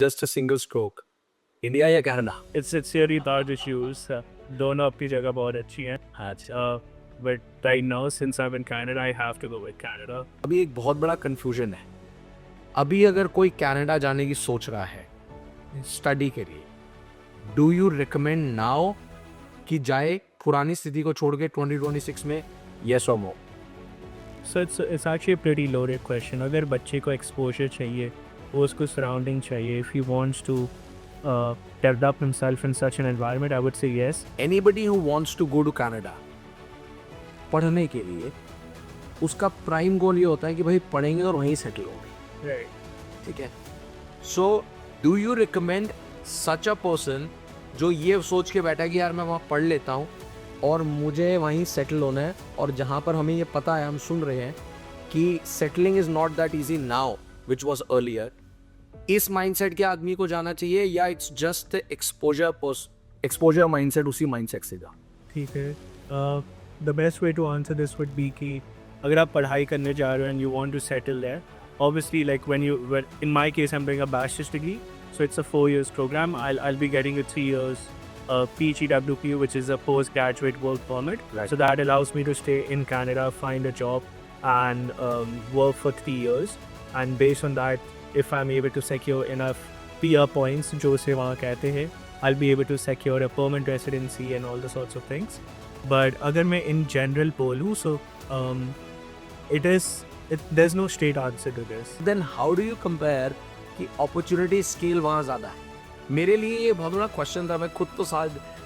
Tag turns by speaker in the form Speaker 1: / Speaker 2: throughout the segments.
Speaker 1: just a single stroke. India या Canada?
Speaker 2: It's really large issues. दोनों अपनी जगह बहुत अच्छी हैं.
Speaker 1: अच्छा,
Speaker 2: But right now, since I'm in Canada, I have to go with Canada.
Speaker 1: अभी एक बहुत बड़ा कंफ्यूजन है. अभी अगर कोई कनाडा जाने की सोच रहा है स्टडी के लिए, डू यू रिकमेंड नाउ कि जाए पुरानी स्थिति को छोड़ के 2026 में, yes or no?
Speaker 2: So it's actually a pretty loaded question. अगर बच्चे को exposure चाहिए, वो उसको surrounding चाहिए, if he wants to develop himself in such an environment, I would say yes.
Speaker 1: Anybody who wants to go to Canada पढ़ने के लिए, उसका प्राइम गोल ये होता है कि भाई पढ़ेंगे और वहीं सेटल होंगे.
Speaker 2: Right.
Speaker 1: ठीक है. So do you recommend such a person जो ये सोच के बैठा है कि यार मैं वहाँ पढ़ लेता हूँ और मुझे वहीं सेटल होना है, और जहाँ पर हमें ये पता है, हम सुन रहे हैं कि settling is not that easy now which was earlier, इस माइंडसेट के आदमी को जाना चाहिए या इट्स जस्ट एक्सपोजर माइंडसेट उसी माइंडसेट से जा?
Speaker 2: ठीक है. The best way to answer this would be कि अगर आप पढ़ाई करने जा रहे हो and you want to settle there, obviously like when in my case I'm doing a bachelor's degree, so it's a 4 years program. I'll be getting a 3 years PGWP, which is a postgraduate work permit.
Speaker 1: Right.
Speaker 2: So that allows me to stay in Canada, find a job, and work for 3 years. And based on that, if I'm able to secure enough PR points, जो से वहाँ कहते हैं, I'll be able to secure a permanent residency and all the sorts of things. But अगर मैं in general बोलूँ, so there's no straight answer to this.
Speaker 1: Then how do you compare कि opportunity scale वहाँ ज़्यादा है? मेरे लिए ये बहुत बड़ा क्वेश्चन था. मैं खुद तो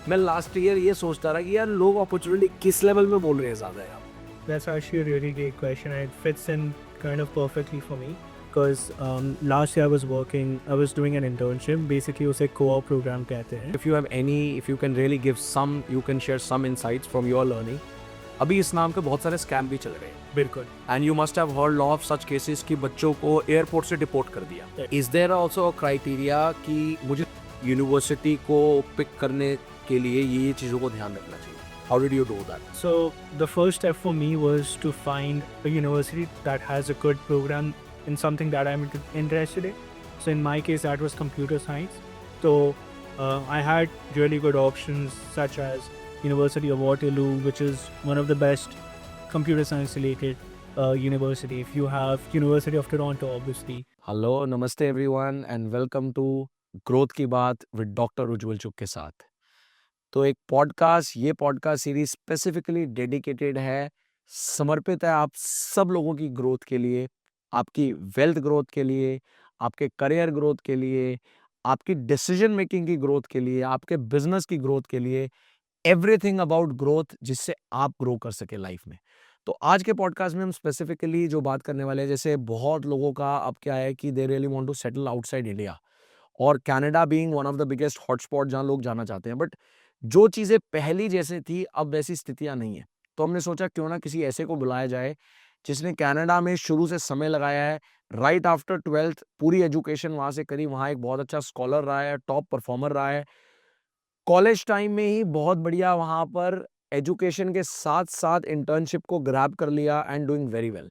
Speaker 1: मैं लास्ट ईयर ये सोचता रहा कि यार लोग अपॉर्चुनिटी किस लेवल में बोल रहे हैं ज़्यादा है.
Speaker 2: That's actually a really great question, and it fits in kind of perfectly for me because last year I was doing an internship. Basically, उसे co-op program कहते हैं.
Speaker 1: If you can really give some, you can share some insights from your learning. अभी इस नाम के बहुत सारे scam भी चल रहे हैं.
Speaker 2: बिल्कुल.
Speaker 1: And you must have heard of such cases कि बच्चों को एयरपोर्ट से डिपोर्ट कर दिया. Is there also a criteria कि मुझे यूनिवर्सिटी को पिक करने के लिए ये चीज़ों को ध्यान रखना चाहिए? How did you do that?
Speaker 2: So the first step for me was to find a university that has a good program in something that I'm interested in. So in my case, that was computer science. So I had really good options such as University of Waterloo, which is one of the best computer science related university. If you have University of Toronto, obviously.
Speaker 1: Hello, नमस्ते everyone and welcome to growth की बात with doctor उज्जवल चुग के साथ. तो ये podcast series specifically dedicated है, समर्पित है आप सब लोगों की ग्रोथ के लिए, आपकी वेल्थ ग्रोथ के लिए, आपके करियर ग्रोथ के लिए, आपकी डिसीजन मेकिंग की ग्रोथ के लिए, आपके बिजनेस की ग्रोथ के लिए, एवरीथिंग अबाउट ग्रोथ जिससे आप ग्रो कर सके लाइफ में. तो आज के पॉडकास्ट में हम स्पेसिफिकली जो बात करने वाले हैं, जैसे बहुत लोगों का अब क्या है कि they really want to settle outside India, और Canada being one of the biggest hotspot जहां लोग जाना चाहते हैं, बट जो चीज़ें पहली जैसे थी अब वैसी स्थितियां नहीं है. तो हमने सोचा क्यों ना किसी ऐसे को बुलाया जाए जिसने कनाडा में शुरू से समय लगाया है, राइट आफ्टर 12th पूरी एजुकेशन वहाँ से करी, वहाँ एक बहुत अच्छा स्कॉलर रहा है, टॉप परफॉर्मर रहा है, कॉलेज टाइम में ही बहुत बढ़िया वहाँ पर एजुकेशन के साथ साथ इंटर्नशिप को ग्रैब कर लिया एंड डूइंग वेरी वेल.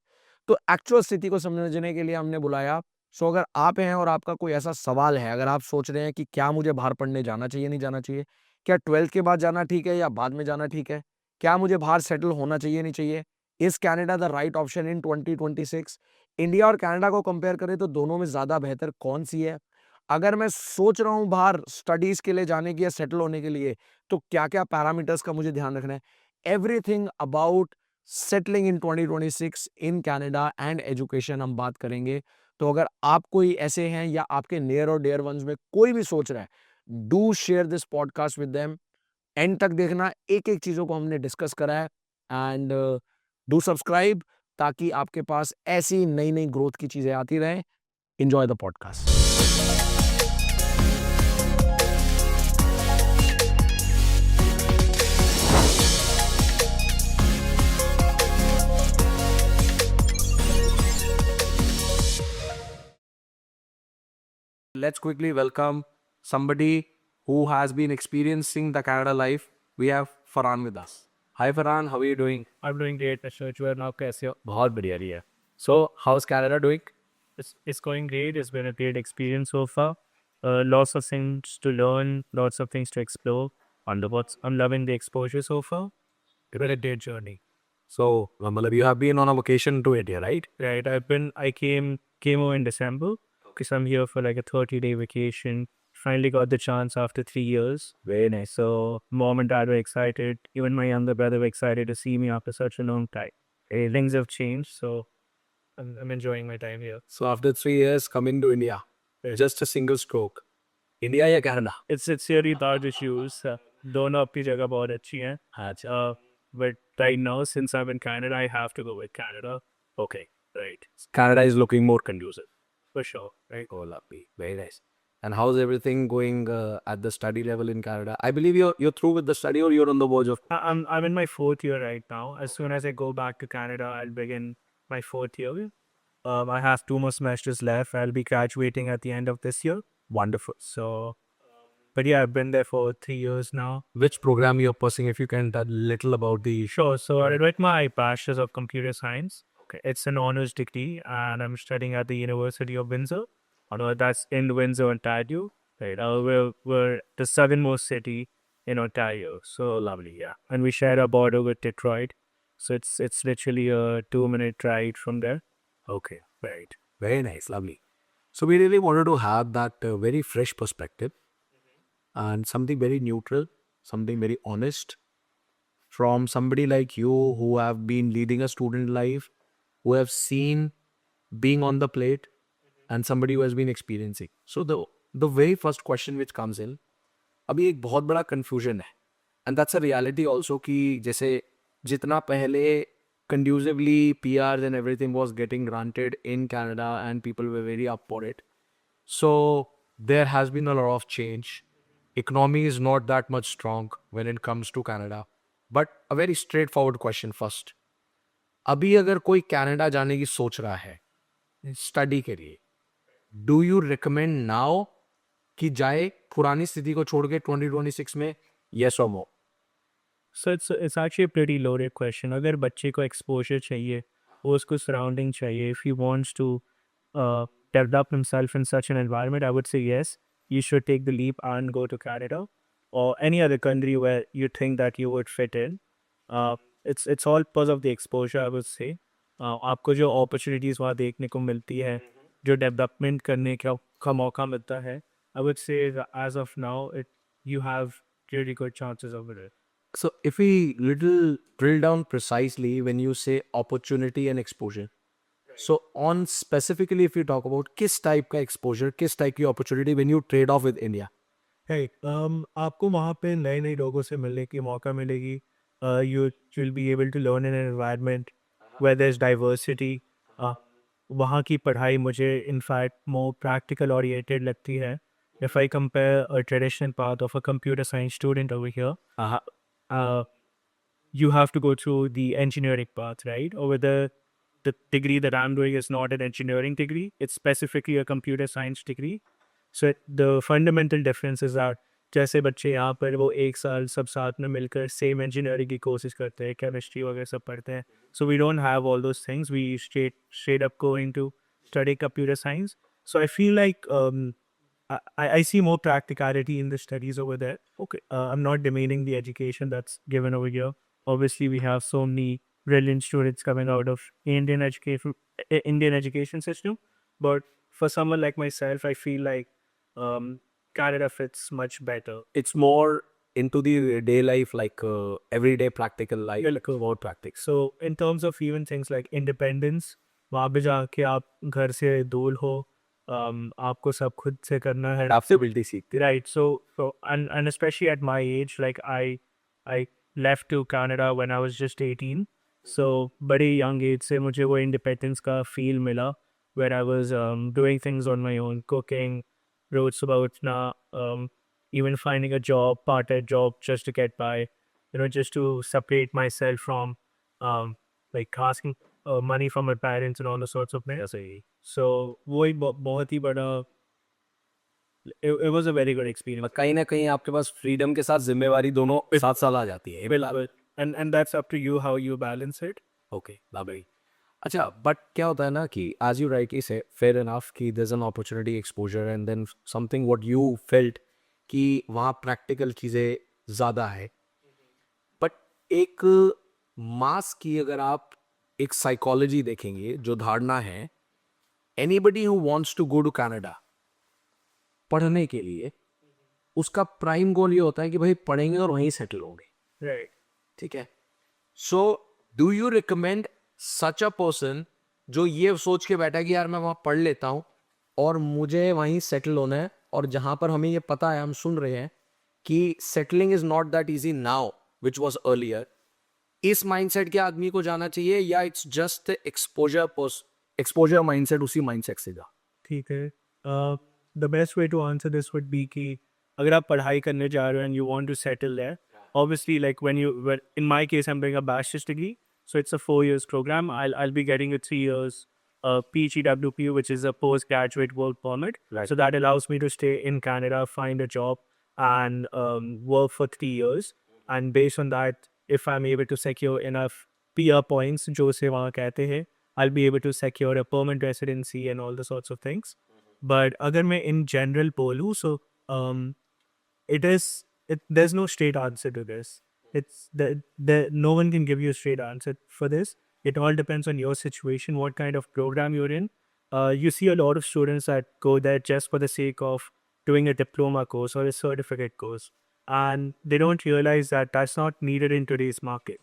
Speaker 1: तो एक्चुअल स्थिति को समझने के लिए हमने बुलाया. सो अगर आप हैं और आपका कोई ऐसा सवाल है, अगर आप सोच रहे हैं कि क्या मुझे बाहर पढ़ने जाना चाहिए, नहीं जाना चाहिए, क्या 12th के बाद जाना ठीक है या बाद में जाना ठीक है, क्या मुझे बाहर सेटल होना चाहिए, नहीं चाहिए, is Canada the right option in 2026? India और कनाडा को कंपेयर करें तो दोनों में ज़्यादा बेहतर कौन सी है? अगर मैं सोच रहा हूँ बाहर स्टडीज के लिए जाने की या सेटल होने के लिए, तो क्या क्या पैरामीटर्स का मुझे ध्यान रखना है? Everything about settling in 2026 in Canada and education हम बात करेंगे. तो अगर आप कोई ऐसे हैं या आपके नियर और डियर वंस में कोई भी सोच रहा है, do share this podcast with them. And तक देखना, एक एक चीज़ों को हमने डिस्कस करा है. एंड डू सब्सक्राइब ताकि आपके पास ऐसी नई नई ग्रोथ की चीज़ें आती रहें. Enjoy the podcast. Let's quickly welcome somebody who has been experiencing the Canada life. We have Farhan with us. Hi Farhan, how are you doing?
Speaker 2: I'm doing great, Mr. Chua. आप कैसे हो?
Speaker 1: बहुत बढ़िया रही है. So, how's Canada doing?
Speaker 2: It's going great. It's been a great experience so far. lots of things to learn, lots of things to explore. I'm loving the exposure so far.
Speaker 1: It's been a great journey. So, Malab, you have been on a vacation to India, right?
Speaker 2: Right. I came over in December because I'm here for like a 30-day vacation. Finally got the chance after 3 years.
Speaker 1: Very nice.
Speaker 2: So mom and dad were excited. Even my younger brother were excited to see me after such a long time. Things have changed, so I'm enjoying my time here.
Speaker 1: So, after 3 years, coming to India, just a single stroke. India या Canada?
Speaker 2: It's really large issues. दोनों अपनी जगह बहुत अच्छी हैं.
Speaker 1: अच्छा.
Speaker 2: But right now, since I'm in Canada, I have to go with Canada.
Speaker 1: Okay.
Speaker 2: Right.
Speaker 1: Canada is looking more conducive.
Speaker 2: For sure. Right.
Speaker 1: Oh, lovely. Very nice. And how's everything going at the study level in Canada? I believe you're through with the study, or you're on the verge of.
Speaker 2: I'm in my 4th year right now. As soon as I go back to Canada, I'll begin my 4th year. I have 2 more semesters left. I'll be graduating at the end of this year.
Speaker 1: Wonderful.
Speaker 2: So, but yeah, I've been there for 3 years now.
Speaker 1: Which program you're pursuing? If you can tell a little about the.
Speaker 2: Sure. So I did my Bachelor's of Computer Science. Okay. It's an honors degree, and I'm studying at the University of Windsor. Although that's in Windsor, Ontario. Right. We're the southernmost city in Ontario. So lovely, yeah. And we share a border with Detroit. So it's literally a 2-minute ride from there.
Speaker 1: Okay, right. Very nice, lovely. So we really wanted to have that very fresh perspective and something very neutral, something very honest from somebody like you who have been leading a student life, who have seen being on the plate, and somebody who has been experiencing. So the very first question which comes in, अभी एक बहुत बड़ा confusion है, and that's a reality also कि जैसे जितना पहले conducively PRs and everything was getting granted in Canada and people were very up for it. So there has been a lot of change. Economy is not that much strong when it comes to Canada. But a very straightforward question first. अभी अगर कोई Canada जाने की सोच रहा है study के लिए, डू यू रिकमेंड नाउ कि जाए पुरानी स्थिति को छोड़ के 2026 में, yes or no?
Speaker 2: So it's actually a pretty loaded question. अगर बच्चे को exposure चाहिए, वो उसको surrounding चाहिए, if he wants to develop himself in such an environment, I would say yes, you should take the leap and go to Canada or any other country where you think that you would fit in. It's all because of the exposure, I would say. आपको जो opportunities वहाँ देखने को मिलती है, जो development करने का मौका मिलता है, I would say that as of now, you have really good chances over it.
Speaker 1: So if we little drill down precisely when you say opportunity and exposure, so on specifically if you talk about किस type का exposure, किस type की opportunity when you trade off with India?
Speaker 2: Hey, आपको वहाँ पे नए नए लोगों से मिलने की मौका मिलेगी. You will be able to learn in an environment where there's diversity. वहाँ की पढ़ाई मुझे in fact more practical oriented लगती है. If I compare a traditional path of a computer science student over here, you have to go through the engineering path, right? Over the degree that I'm doing is not an engineering degree. It's specifically a computer science degree. So the fundamental differences are जैसे बच्चे यहाँ पर वो एक साल सब साथ में मिलकर सेम इंजीनियरिंग की कोशिश करते हैं, केमिस्ट्री वगैरह सब पढ़ते हैं. So we don't have all those things. We straight up going to study computer science. So I feel like I see more practicality in the studies over there. Okay, I'm not demeaning the education that's given over here. Obviously, we have so many brilliant students coming out of Indian education system. But for someone like myself, I feel like Canada fits much better.
Speaker 1: It's more into the day life, like everyday practical life, like about practice.
Speaker 2: So in terms of even things like independence, वहाँ पे जाके आप घर से दूर हो, आपको सब खुद से करना है.
Speaker 1: Adaptability सीखते.
Speaker 2: Right. So and especially at my age, like I left to Canada when I was just 18. So बड़े young age से मुझे वो independence का feel मिला, where I was doing things on my own, cooking, रोज सुबह उठना, even finding a job, part-time job just to get by, just to separate myself from like asking money from my parents and all the sorts of things. So वो एक बहुत ही बड़ा, it was a very good experience.
Speaker 1: कहीं ना कहीं आपके पास freedom के साथ जिम्मेवारी दोनों साथ साथ आ जाती है.
Speaker 2: And that's up to you how you balance it.
Speaker 1: Okay, lovely. अच्छा, बट क्या होता है ना कि as you rightly say fair enough कि there is an opportunity exposure and then something what you felt कि वहाँ प्रैक्टिकल चीज़ें ज़्यादा है, बट एक मास की अगर आप एक साइकोलॉजी देखेंगे, जो धारणा है, anybody who wants to go to Canada पढ़ने के लिए, उसका प्राइम गोल ये होता है कि भाई पढ़ेंगे और वहीं सेटल होंगे,
Speaker 2: Right.
Speaker 1: ठीक है? So do you recommend such a person जो ये सोच के बैठा है कि यार मैं वहां पढ़ लेता हूं और मुझे वहीं सेटल होना है, और जहां पर हमें ये पता है, हम सुन रहे हैं कि settling is not that easy now which was earlier, इस माइंडसेट के आदमी को जाना चाहिए या इट्स जस्ट एक्सपोजर माइंडसेट उसी माइंडसेट से जा?
Speaker 2: ठीक है। The best way to answer this would be कि अगर आप पढ़ाई करने जा रहे हो and you want to settle there, obviously like when you in my case I'm doing a bachelor's degree, so it's a 4 years program. I'll be getting a 3 years PGWP, which is a postgraduate work permit.
Speaker 1: Right.
Speaker 2: So that allows me to stay in Canada, find a job, and work for 3 years. And based on that, if I'm able to secure enough PR points, जो से वहाँ कहते हैं, I'll be able to secure a permanent residency and all the sorts of things. But अगर मैं in general बोलूँ, so um, there's no straight answer to this. It's no one can give you a straight answer for this. It all depends on your situation, what kind of program you're in. You see a lot of students that go there just for the sake of doing a diploma course or a certificate course, and they don't realize that that's not needed in today's market,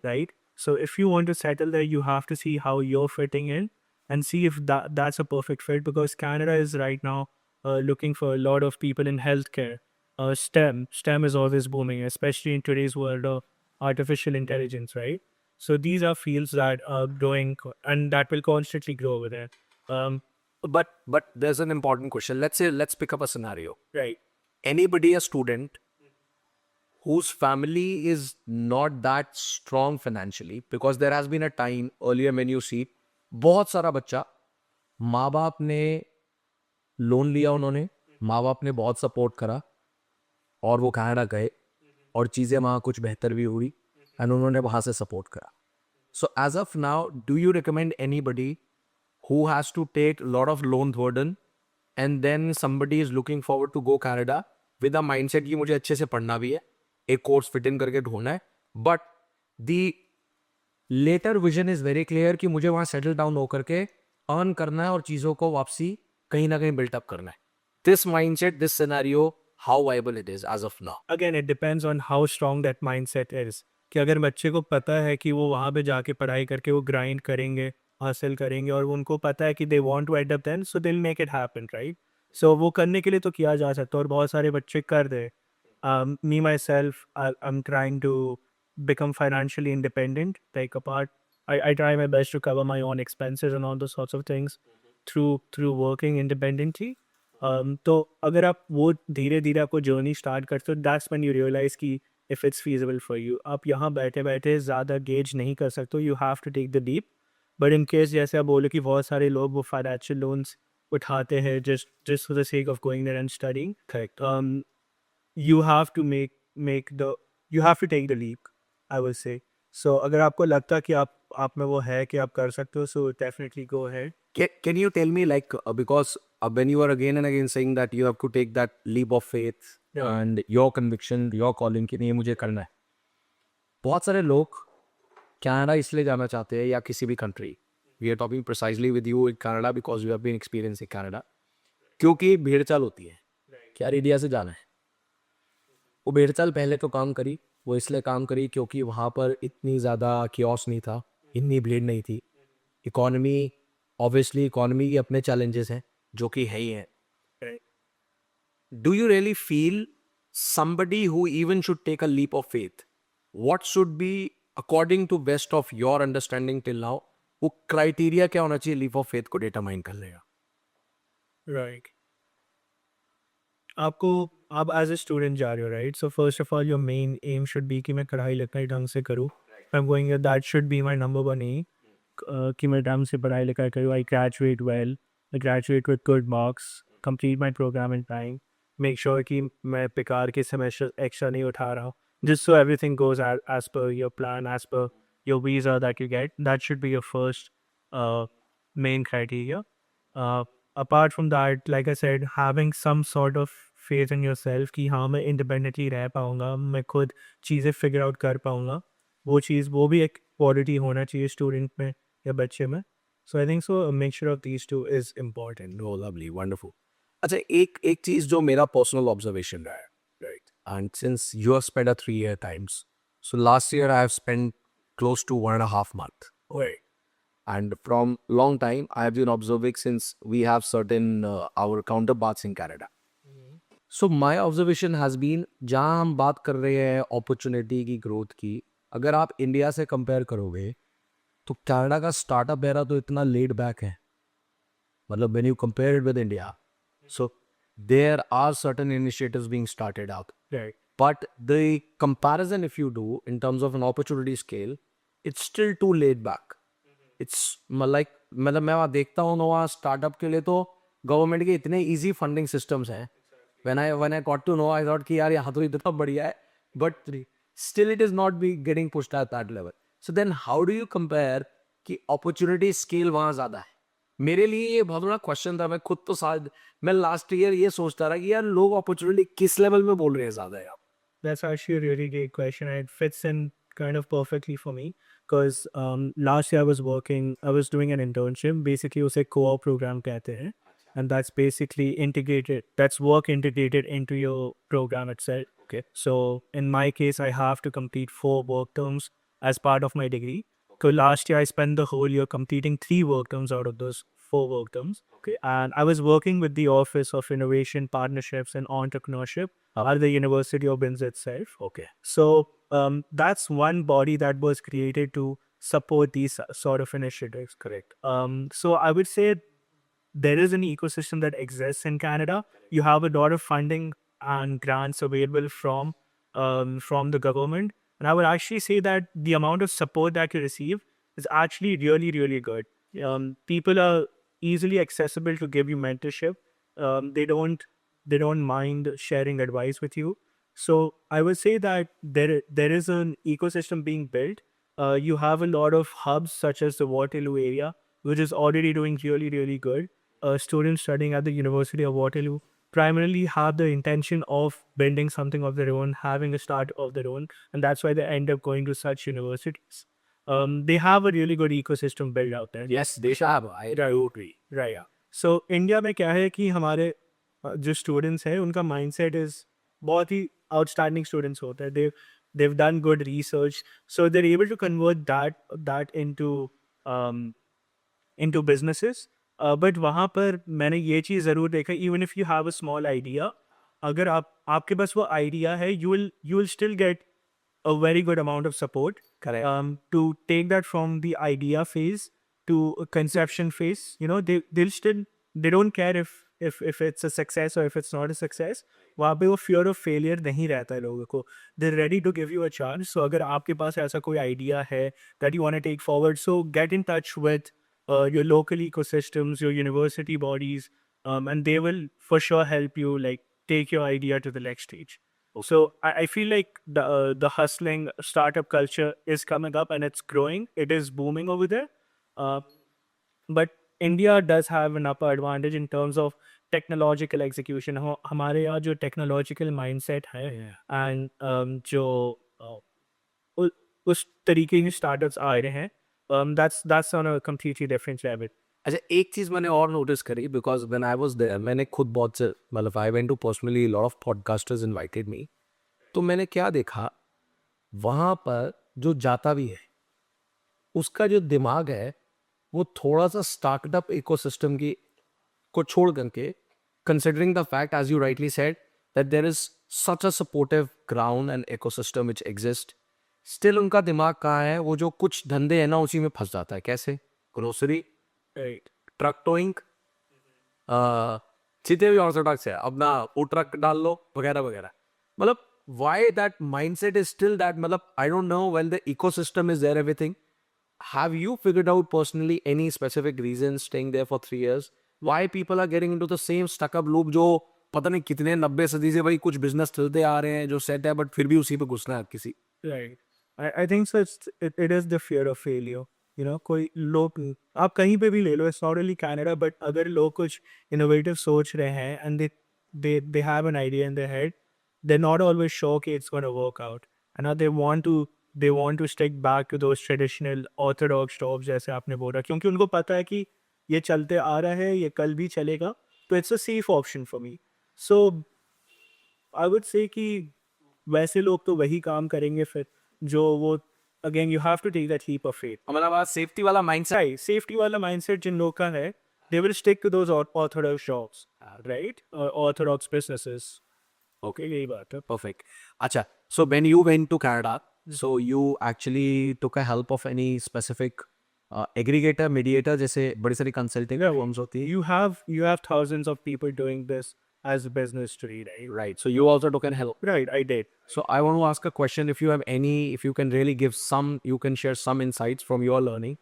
Speaker 2: right? So if you want to settle there, you have to see how you're fitting in and see if that's a perfect fit, because Canada is right now looking for a lot of people in healthcare. STEM is always booming, especially in today's world of artificial intelligence, right? So these are fields that are growing and that will constantly grow over there. Um,
Speaker 1: But there's an important question. Let's pick up a scenario.
Speaker 2: right.
Speaker 1: Anybody, a student whose family is not that strong financially, because there has been a time earlier when you see बहुत सारा बच्चा, माँ बाप ने loan लिया, उन्होंने माँ बाप ने बहुत सपोर्ट करा और वो कनाडा गए और चीज़ें वहाँ कुछ बेहतर भी हुई एंड उन्होंने वहाँ से सपोर्ट करा. So as of now do you recommend anybody who has to take a lot of loan burden and then somebody is looking forward to go Canada with a mindset कि मुझे अच्छे से पढ़ना भी है, एक कोर्स फिट इन करके ढूंढना है, but the latter vision is very clear कि मुझे वहां सेटल डाउन होकर के अर्न करना है और चीजों को वापसी कहीं ना कहीं बिल्टअप करना है. This mindset, this scenario, how viable it is as of now?
Speaker 2: Again, it depends on how strong that mindset is. कि अगर बच्चे को पता है कि वो वहाँ पे जाके पढ़ाई करके वो ग्राइंड करेंगे, हासिल करेंगे, और उनको पता है कि they want to end up then, so they will make it happen, right? So वो करने के लिए तो किया जा सकता है और बहुत सारे बच्चे कर दे. Me myself, I'm trying to become financially independent. Like apart, I try my best to cover my own expenses and all those sorts of things through working independently. तो अगर आप वो धीरे धीरे आपको जर्नी स्टार्ट करते हो, दैट्स व्हेन यू रियलाइज कि if it's feasible for you. आप यहाँ बैठे बैठे ज़्यादा गेज नहीं कर सकते, you have to take the leap. But in case जैसे आप बोले कि बहुत सारे लोग वो फाइनेंशियल लोन्स उठाते हैं just for the sake of going there and studying.
Speaker 1: Correct.
Speaker 2: You have to you have to take the leap, I will say. So अगर आपको लगता है कि आप में वो है कि आप कर सकते हो, so definitely go ahead.
Speaker 1: Can you tell me, like, because when you are again and again saying that you have to take that leap of faith and your conviction, your calling कि नहीं मुझे करना है, बहुत सारे लोग Canada इसलिए जाना चाहते हैं या किसी भी country, we are talking precisely with you in Canada because you have been experience in Canada, क्योंकि भीड़ चाल होती है कि यार इंडिया से जाना है. वो भीड़ चाल पहले तो काम करी, वो इसलिए काम करी क्योंकि वहाँ पर इतनी ज़्यादा कियोस नहीं था, इतनी भीड़ नहीं थी. इकोनॉमी, ऑब्वियसली इकोनॉमी के अपने चैलेंजेस हैं जो कि है ही हैं. Do you really feel somebody who even should take a leap of faith, what should be according to best of your understanding till now, वो क्राइटेरिया क्या होना चाहिए लीप ऑफ फेथ को डिटरमाइन कर लेगा?
Speaker 2: Right. आप एज ए स्टूडेंट जा रहे हो, right? So first of all your main aim should be कि मैं पढ़ाई लिखाई ढंग से करूँ. I am going, that should be my number one aim, कि मैं ढंग से पढ़ाई लिखाई करूँ. I graduate well, I graduate with good marks, complete my programme in time, make sure कि मैं बेकार के सेमेस्टर एक्स्ट्रा नहीं उठा रहा हूँ, just so everything goes as per your plan, as per your visa that you get. That should be your first main criteria. Apart from that, like I said, having some sort of faith in yourself कि हाँ मैं independently रह पाऊँगा, मैं खुद चीज़ें figure out कर पाऊँगा, वो भी एक quality होना चाहिए student में या बच्चे में. So I think so a mixture of these two is important.
Speaker 1: Oh, lovely, wonderful. अच्छा, एक एक चीज जो मेरा पर्सनल ऑब्जर्वेशन रहा है, right, and since you have spend a 3 year times, so last year I have spent close to 1.5 month, right, and from long time I have been observing since we have certain our counterparts in Canada. So my observation has been, जहाँ हम बात कर रहे हैं opportunity की, growth की, अगर आप इंडिया से कंपेयर करोगे तो कनाडा का स्टार्टअप एरा तो इतना लेड बैक है, मतलब when you compare it with India, so there are certain initiatives being started out,
Speaker 2: Right.
Speaker 1: but the comparison if you do in terms of an opportunity scale, it's still too laid back. It's like, मतलब मैं वहाँ देखता हूँ ना, वहाँ startup के लिए तो गवर्नमेंट के इतने इजी फंडिंग सिस्टम्स हैं. when I got to know, I thought कि यार यहाँ तो इतना बढ़िया है, but still it is not be getting pushed at that level. So then how do you compare कि opportunity scale वहाँ ज़्यादा है? मेरे लिए ये बहुत बड़ा क्वेश्चन था. मैं खुद तो शायद मैं लास्ट ईयर ये सोचता रहा कि यार लोग अपॉर्चुनिटी किस लेवल में बोल रहे हैं ज़्यादा है.
Speaker 2: That's actually a really great question, and it fits in kind of perfectly for me because last year I was doing an internship. Basically, उसे co-op program कहते हैं, and that's basically integrated. That's work integrated into your program itself.
Speaker 1: Okay.
Speaker 2: So in my case, I have to complete 4 work terms as part of my degree. So last year, I spent the whole year completing 3 work terms out of those 4 work terms.
Speaker 1: Okay.
Speaker 2: And I was working with the Office of Innovation, Partnerships, and Entrepreneurship at the University of Binz itself.
Speaker 1: Okay.
Speaker 2: So that's one body that was created to support these sort of initiatives.
Speaker 1: Correct.
Speaker 2: So I would say there is an ecosystem that exists in Canada. You have a lot of funding and grants available from the government, and I would actually say that the amount of support that you receive is actually really really good. People are easily accessible to give you mentorship. They don't mind sharing advice with you. So I would say that there is an ecosystem being built. You have a lot of hubs such as the Waterloo area, which is already doing really really good. Students studying at the University of Waterloo primarily have the intention of building something of their own, having a start of their own, and that's why they end up going to such universities. They have a really good ecosystem built out there.
Speaker 1: Yes, they have. I agree.
Speaker 2: Right, yeah. So India में क्या है कि हमारे जो students हैं उनका mindset is बहुत ही outstanding students होते हैं. they've done good research, so they're able to convert that into businesses. But वहाँ पर मैंने ये चीज़ ज़रूर देखा, even if you have a small idea, अगर आपके पास वो idea है, you will still get a very good amount of support.
Speaker 1: Correct.
Speaker 2: To take that from the idea phase to a conception phase. They don't care if it's a success or if it's not a success. वहाँ पे वो fear of failure नहीं रहता है लोगों को. They're ready to give you a chance. So अगर आपके पास ऐसा कोई idea है that you want to take forward, so get in touch with your local ecosystems, your university bodies, and they will for sure help you like take your idea to the next stage. So I feel like the hustling startup culture is coming up and it's growing. It is booming over there. But India does have an upper advantage in terms of technological execution. हमारे यहाँ जो technological mindset है and जो उस तरीके के startups आ रहे हैं, that's on a completely different level.
Speaker 1: अच्छा, एक चीज मैंने और नोटिस करी, because when I was there, मैंने खुद बहुत से, मतलब I went to personally, lot of podcasters invited me, तो मैंने क्या देखा, वहाँ पर जो जाता भी है उसका जो दिमाग है वो थोड़ा सा स्टार्टअप इकोसिस्टम की को छोड़ करके, considering the fact as you rightly said that there is such a supportive ground and ecosystem which exist, still उनका दिमाग कहाँ है, वो जो कुछ धंधे हैं ना उसी में फंस जाता है. कैसे? ग्रोसरी, ट्रक टोइंग, जितने भी और ट्रक्स है, अपना वो ट्रक डाल लो वगैरह वगैरह. मतलब why that mindset is still that, मतलब I don't know, when the ecosystem is there everything. Have you figured out personally any specific reasons staying there for 3 years why people are getting into the same stuck up loop जो पता नहीं कितने 90 सदी से भाई कुछ business चलते आ रहे हैं जो सेट है, बट फिर भी उसी पे घुसना है किसी.
Speaker 2: Right. I think so. It is the fear of failure. कोई लोग आप कहीं पे भी ले लो, it's not only Canada, but अगर लोग कुछ इनोवेटिव सोच रहे हैं and they have an idea in their head, they not always sure कि it's gonna work out, and now they want to stick back to those traditional orthodox jobs जैसे आपने बोला, क्योंकि उनको पता है कि ये चलते आ रहा है, ये कल भी चलेगा, तो it's a safe option for me. So I would say कि वैसे लोग तो वही काम करेंगे फिर जो वो, again you have to take that leap of faith.
Speaker 1: मतलब आज सेफ्टी वाला माइंडसेट
Speaker 2: राइट, सेफ्टी वाला माइंडसेट जिन लोग का है, they will stick to those orthodox jobs, right, orthodox businesses. Okay, यही बात है.
Speaker 1: perfect. Acha, so when you went to Canada, so you actually took a help of any specific aggregator, mediator, जैसे बड़ी सारी consulting firms होती है.
Speaker 2: You have thousands of people doing this as a business today, right?
Speaker 1: Right. So you also took an help.
Speaker 2: Right, I did.
Speaker 1: So I want to ask a question. If you have any, if you can really give some, you can share some insights from your learning.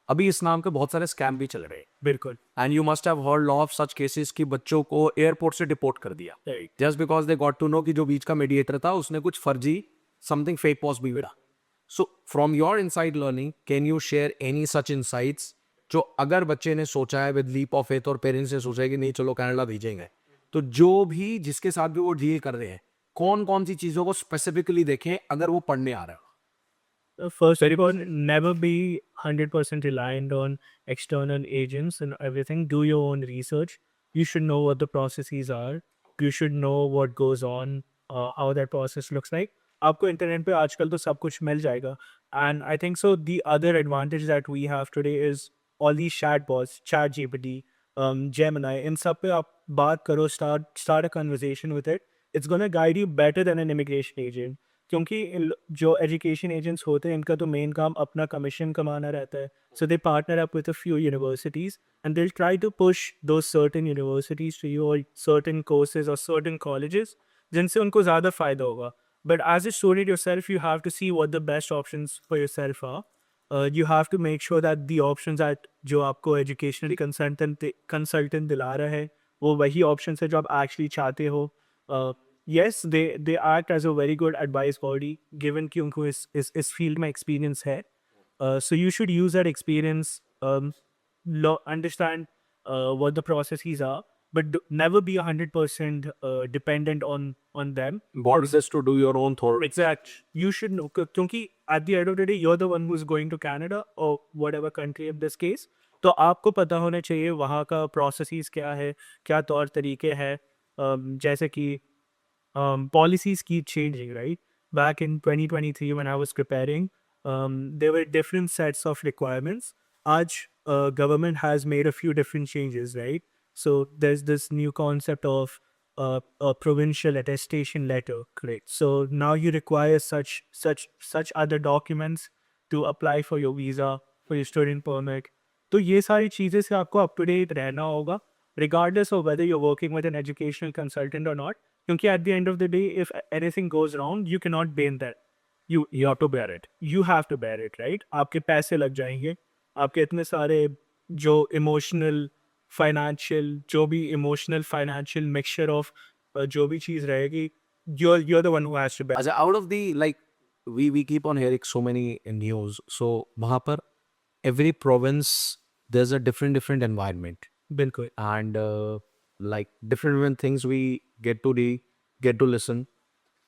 Speaker 1: अभी इस नाम के बहुत सारे scam भी चल रहे हैं.
Speaker 2: बिल्कुल.
Speaker 1: And you must have heard of such cases कि बच्चों को एयरपोर्ट से डिपोर्ट कर दिया
Speaker 2: Right.
Speaker 1: Just because they got to know कि जो बीच का मीडिएटर था उसने कुछ फर्जी समथिंग फेक पोस्ट भी विड़ा. So from your inside learning can you share any such insights जो अगर बच्चे ने सोचा है विद लीप ऑफ फेथ और पेरेंट्स ने सोचा है कि नहीं चलो कनाडा भेजेंगे, तो जो भी जिसके साथ भी वो डील कर रहे हैं कौन कौन सी चीज़ों को स्पेसिफिकली देखें अगर वो पढ़ने आ रहा है.
Speaker 2: First, very important, never be 100% reliant on external agents and everything. Do your own research. You should know what the processes are. You should know what goes on, how that process looks like. आपको internet पे आजकल तो सब कुछ मिल जाएगा. And I think so the other advantage that we have today is all these chatbots, ChatGPT, Gemini, इन सब पे आप बात करो, start a conversation with it. It's gonna guide you better than an immigration agent. क्योंकि जो education agents होते हैं इनका तो मेन काम अपना कमीशन कमाना रहता है. So they partner up with a few universities and they try to push those certain universities to you, और सर्टेन कोर्सेज और सर्टेन कॉलेजेस जिनसे उनको ज़्यादा फ़ायदा होगा. But as a student yourself you have to see what the best options for yourself are. You have to make sure that the options that जो आपको educationally consultant दिला रहा है वो वही ऑप्शन है जो आप एक्चुअली चाहते हो. Yes, they act as a very good advice body given कि उनको इस field में experience है. So you should use that experience, understand what the processes are, but never be 100% dependent on them.
Speaker 1: What is this to do your own thought?
Speaker 2: Exact. You should know क्योंकि at the end of the day you're the one who's going to Canada or whatever country in this case. तो आपको पता होना चाहिए वहाँ का processes क्या है, क्या तौर तरीके हैं. जैसे कि policies keep changing, right? Back in 2023, when I was preparing, there were different sets of requirements. Aj, government has made a few different changes, right? So there's this new concept of a provincial attestation letter, correct? So now you require such other documents to apply for your visa, for your student permit. तो ये सारी चीज़ें से आपको up to date रहना होगा, regardless of whether you're working with an educational consultant or not. क्योंकि at the end of the day, if anything goes wrong, you cannot bear that. You have to bear it. You have to bear it, right? आपके पैसे लग जाएंगे, आपके इतने सारे जो emotional, financial, जो भी emotional, financial mixture of जो भी चीज़ रहेगी, you're the one who has to bear.
Speaker 1: As out of the like, we keep on hearing so many news. So वहाँ पर every province there's a different environment.
Speaker 2: बिल्कुल.
Speaker 1: And like different things we get to listen.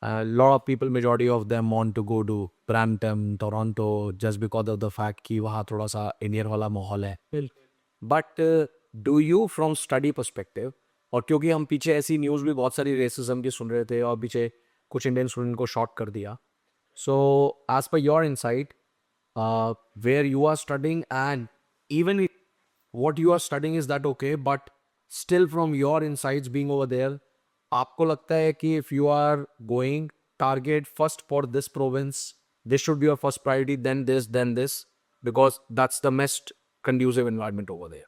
Speaker 1: A lot of people, majority of them want to go to Brampton, Toronto, just because of the fact कि वहाँ थोड़ा सा Indian वाला माहौल है.
Speaker 2: बिल्कुल.
Speaker 1: But do you from study perspective, और क्योंकि हम पीछे ऐसी न्यूज़ भी बहुत सारी रेसिज्म की सुन रहे थे और पीछे कुछ इंडियन स्टूडेंट को शॉर्ट कर दिया. So as per your insight, where you are studying and even what you are studying, is that okay? But still from your insights being over there, आपको लगता है कि if you are going target first for this province, this should be your first priority, then this, because that's the most conducive environment over there.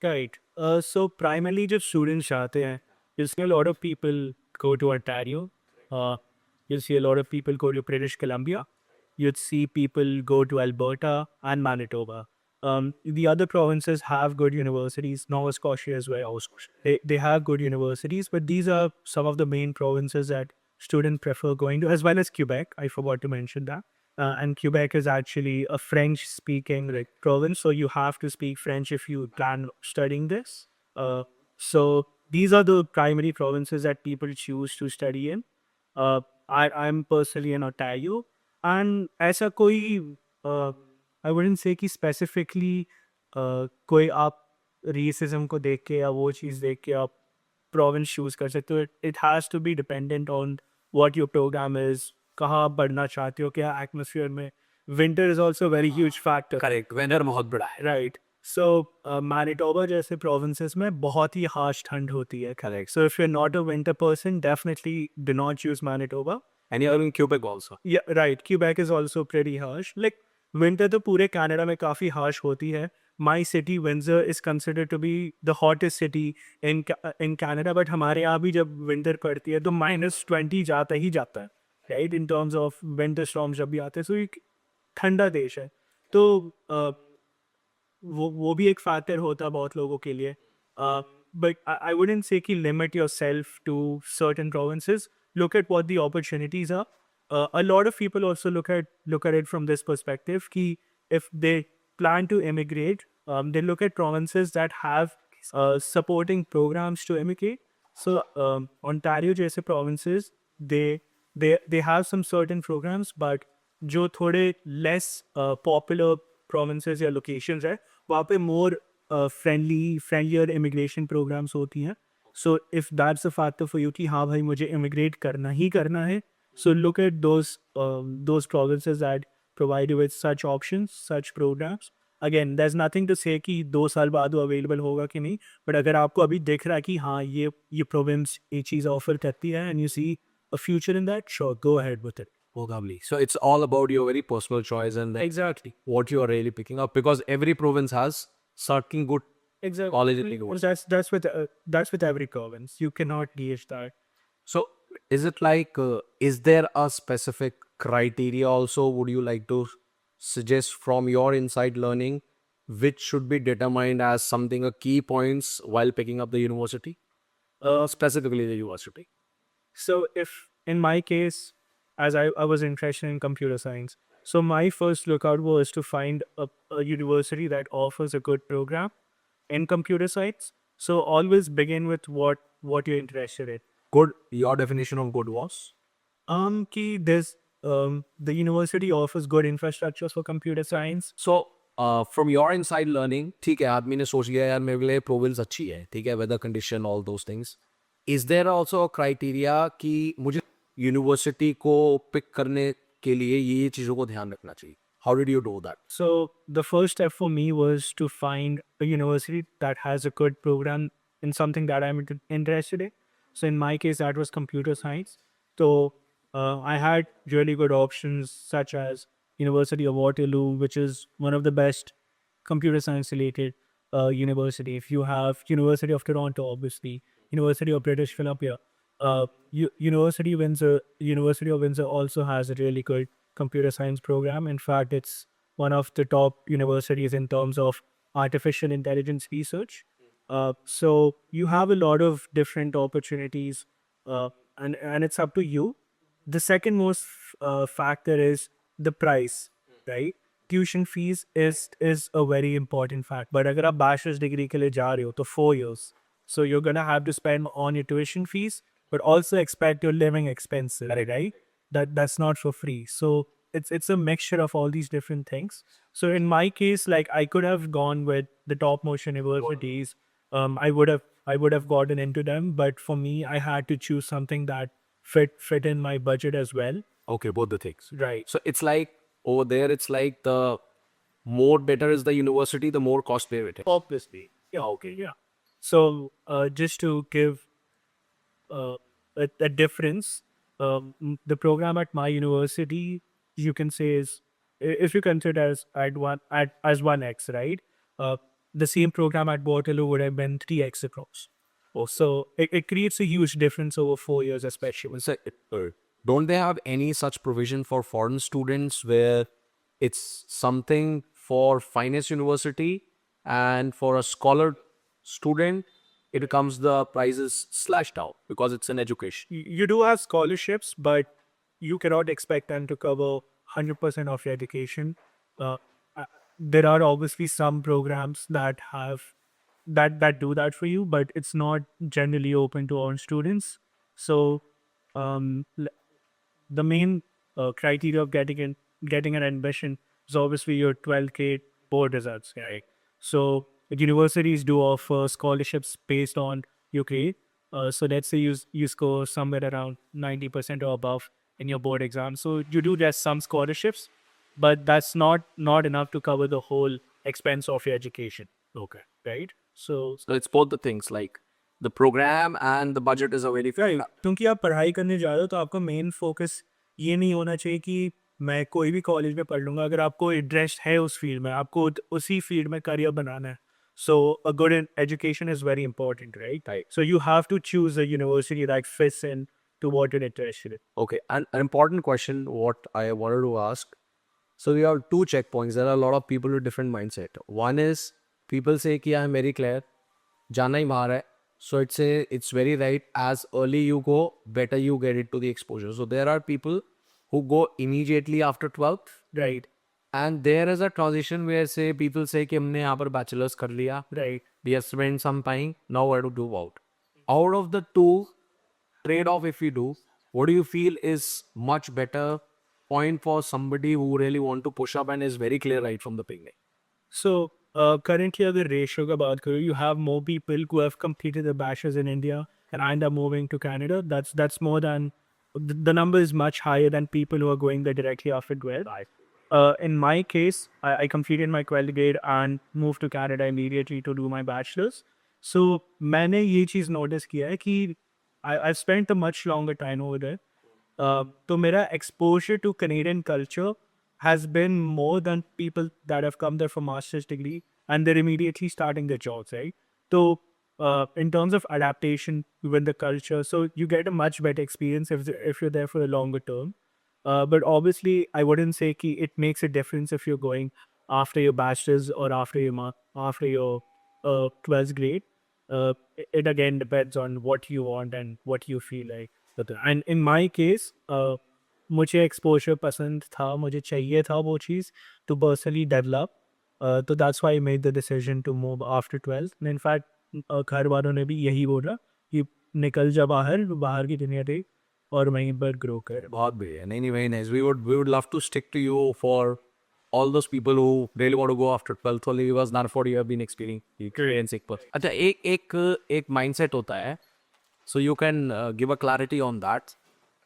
Speaker 2: Right. So primarily जब students जाते हैं, you'll see a lot of people go to Ontario. You'll see a lot of people go to British Columbia. You'd see people go to Alberta and Manitoba. The other provinces have good universities, Nova Scotia as well. They have good universities, but these are some of the main provinces that students prefer going to, as well as Quebec. I forgot to mention that. and Quebec is actually a French-speaking like province, so you have to speak French if you plan studying this. So these are the primary provinces that people choose to study in. I'm personally in Ontario, and ऐसा कोई I wouldn't say कि specifically कोई आप racism को देख के या वो चीज़ देख के आप province choose कर सकते हो. It has to be dependent on what your program is, कहाँ आप पढ़ना चाहते हो, क्या atmosphere में. Winter is also a very huge factor.
Speaker 1: Correct, weather बहुत बड़ा है.
Speaker 2: Right. So, Manitoba जैसे provinces में बहुत ही harsh ठंड होती है.
Speaker 1: Correct.
Speaker 2: So if you're not a winter person, definitely do not choose Manitoba.
Speaker 1: And you're in Quebec also.
Speaker 2: Yeah, right. Quebec is also pretty harsh. Like winter तो पूरे Canada में काफ़ी harsh होती है. My city Windsor is considered to be the hottest city in Canada, but हमारे यहाँ भी जब winter पड़ती है तो -20 जाता ही जाता है, right? In terms of winter storms जब भी आते हैं, so एक ठंडा देश है. तो वो भी एक फैक्टर होता है बहुत लोगों के लिए. बट आई वुडंट से कि limit yourself to certain provinces. Look at what the opportunities are. A lot of people also look at it from this perspective कि if they plan to immigrate, they look at provinces that have supporting programs to immigrate. So Ontario जैसे provinces, they have some certain programs, but जो थोड़े less popular provinces या locations है वहाँ पे more friendlier immigration programs होती हैं. So if that's a factor for you कि हाँ भाई मुझे immigrate करना ही करना है, so look at those provinces that provide you with such options, such programs. Again, there's nothing to say कि 2 साल बाद वो available होगा कि नहीं, but अगर आपको अभी दिख रहा है कि हाँ ये province ये चीज़ offer करती है and you see a future in that, sure, go ahead with it.
Speaker 1: Probably. So it's all about your very personal choice and
Speaker 2: Exactly.
Speaker 1: what you are really picking up, because every province has certain good
Speaker 2: Exactly.
Speaker 1: colleges.
Speaker 2: That's with every province. You cannot gauge that.
Speaker 1: So is it like, is there a specific criteria also would you like to suggest from your inside learning which should be determined as something a key points while picking up the university? Specifically the university.
Speaker 2: So if in my case, as I was interested in computer science, so my first lookout was to find a university that offers a good program in computer science. So always begin with what you're interested in.
Speaker 1: Good, your definition of good was?
Speaker 2: Ki there's the university offers good infrastructures for computer science.
Speaker 1: So from your inside learning, ठीक है, आदमी ने सोच लिया यार मेरे लिए province अच्छी है, ठीक है, weather condition, all those things. Is there also a criteria कि मुझे यूनिवर्सिटी को पिक करने के लिए ये चीज़ों को ध्यान रखना चाहिए? How did you do that?
Speaker 2: So the first step for me was to find a university that has a good program in something that I'm interested in. So in my case, that was computer science. So I had really good options such as University of Waterloo, which is one of the best computer science related university. If you have University of Toronto, obviously, University of British Columbia, University of Windsor also has a really good computer science program. In fact, it's one of the top universities in terms of artificial intelligence research. So you have a lot of different opportunities, and it's up to you. The second most factor is the price, right? Tuition fees is a very important fact. But अगर आप bachelor's degree के लिए जा रहे हो तो 4 years, so you're gonna have to spend on your tuition fees, but also expect your living expenses, right? That's not for free. So it's a mixture of all these different things. So in my case, like I could have gone with the topmost universities. I would have gotten into them, but for me, I had to choose something that fit in my budget as well.
Speaker 1: Okay, both the things.
Speaker 2: Right.
Speaker 1: So it's like over there, it's like the more better is the university, the more costlier it is.
Speaker 2: Obviously. Yeah. Okay. Yeah. So just to give a difference, the program at my university, you can say is, if you consider as 1x, right? The same program at Waterloo would have been 3x across.
Speaker 1: Oh.
Speaker 2: So it creates a huge difference over 4 years, especially.
Speaker 1: So, don't they have any such provision for foreign students where it's something for finance university and for a scholar student, it becomes the prices slashed out because it's an education?
Speaker 2: You do have scholarships, but you cannot expect them to cover 100% of your education. Uh, there are obviously some programs that have that do that for you, but it's not generally open to all students. So um, the main criteria of getting an admission is obviously your 12th grade board results, right? So universities do offer scholarships based on your grade. So let's say you score somewhere around 90% or above in your board exam, so you do get some scholarships, but that's not enough to cover the whole expense of your education. Okay, right? So
Speaker 1: So it's both the things, like the program and the budget is a very
Speaker 2: right, क्योंकि आप पढ़ाई करने जा रहे हो तो आपका main focus ये नहीं होना चाहिए कि मैं कोई भी कॉलेज में पढ़ लूँगा। अगर आपको इंटरेस्ट है उस फील्ड में, आपको उसी फील्ड में करियर बनाना है, so a good education is very important, right?
Speaker 1: Right.
Speaker 2: So you have to choose a university that fits in to what you're interested in.
Speaker 1: Okay, and an important question what I wanted to ask. So we have two checkpoints. There are a lot of people with different mindset. One is people say कि I'm very clear, जाना ही बाहर है. So it's very right. As early you go, better you get it to the exposure. So there are people who go immediately after 12th,
Speaker 2: Right,
Speaker 1: and there is a transition where say people say कि हमने यहाँ पर bachelor's कर लिया,
Speaker 2: right.
Speaker 1: we have spent some time, now what to do about? Out of the two, trade-off if we do, what do you feel is much better point for somebody who really want to push up and is very clear right from the beginning?
Speaker 2: So currently, अगर ratio का बात करूँ, you have more people who have completed their bachelor's in India and end up moving to Canada. That's more than the number is much higher than people who are going there directly after 12. In my case, I completed my 12th grade and moved to Canada immediately to do my bachelor's. So मैंने ये चीज़ notice किया है कि I've spent a much longer time over there. So मेरा exposure to Canadian culture has been more than people that have come there for master's degree and they're immediately starting their jobs, right? So in terms of adaptation with the culture, so you get a much better experience if you're there for a longer term. But obviously, I wouldn't say ki it makes a difference if you're going after your bachelor's or after your 12th grade. It again depends on what you want and what you feel like. And in my case, मुझे exposure पसंद था, मुझे चाहिए था वो चीज़ to personally develop. तो that's why I made the decision to move after 12th. And in fact, घर वालों ने भी यही बोला कि निकल जा बाहर, बाहर की दुनिया देख और वहीं पर ग्रो कर.
Speaker 1: बहुत बढ़िया. नहीं नहीं, very nice. We would love to stick to you for all those people who really want to go after 12th only because that's what you have been experiencing. अच्छा, एक mindset होता है. So you can give a clarity on that.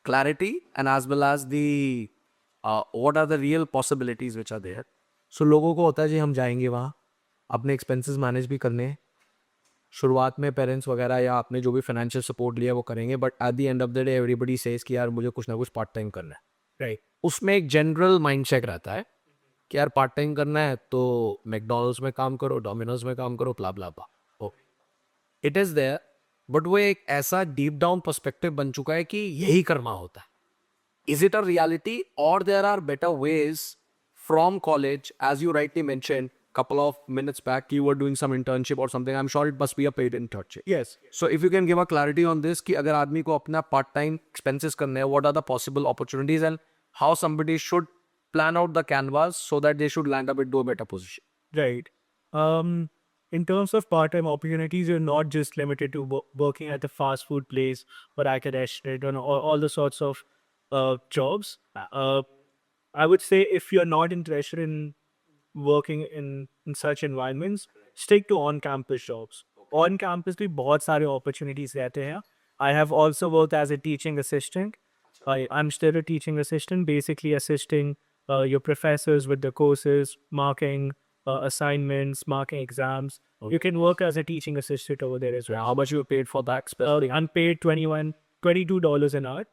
Speaker 1: Clarity and as well as the what are the real possibilities which are there. So लोगों को होता है जी हम जाएंगे वहाँ, अपने expenses manage भी करने हैं. शुरुआत में पेरेंट्स वगैरह या आपने जो भी फाइनेंशियल सपोर्ट लिया वो करेंगे, but at the end of the day everybody says कि यार मुझे कुछ ना कुछ पार्ट टाइम करना है.
Speaker 2: Right.
Speaker 1: उसमें एक जनरल माइंड सेट रहता है कि यार पार्ट टाइम करना है तो मैकडोनल्ड्स में काम करो, डोमिनोज में काम करो, ब्ला ब्ला ब्ला. इट इज़ देयर, बट वो एक ऐसा डीप डाउन पर्सपेक्टिव बन चुका है कि यही करना होता है. इज इट अ रियलिटी और there are better ways from college, as you rightly mentioned couple of minutes back, you were doing some internship or something. I'm sure it must be a paid internship.
Speaker 2: Yes.
Speaker 1: So if you can give a clarity on this, कि अगर आदमी को अपना part time expenses करने हैं, what are the possible opportunities and how somebody should plan out the canvas so that they should land up into a better position.
Speaker 2: Right. In terms of part-time opportunities, you're not just limited to working at a fast food place or at a restaurant and all the sorts of jobs. I would say if you're not interested in working in such environments, stick to on-campus jobs. On-campus भी बहुत सारे opportunities रहते हैं. I have also worked as a teaching assistant. I'm still a teaching assistant, basically assisting your professors with the courses, marking assignments, marking exams. You can work as a teaching assistant over there as well.
Speaker 1: How much you paid for that?
Speaker 2: I'm paid $22 an hour.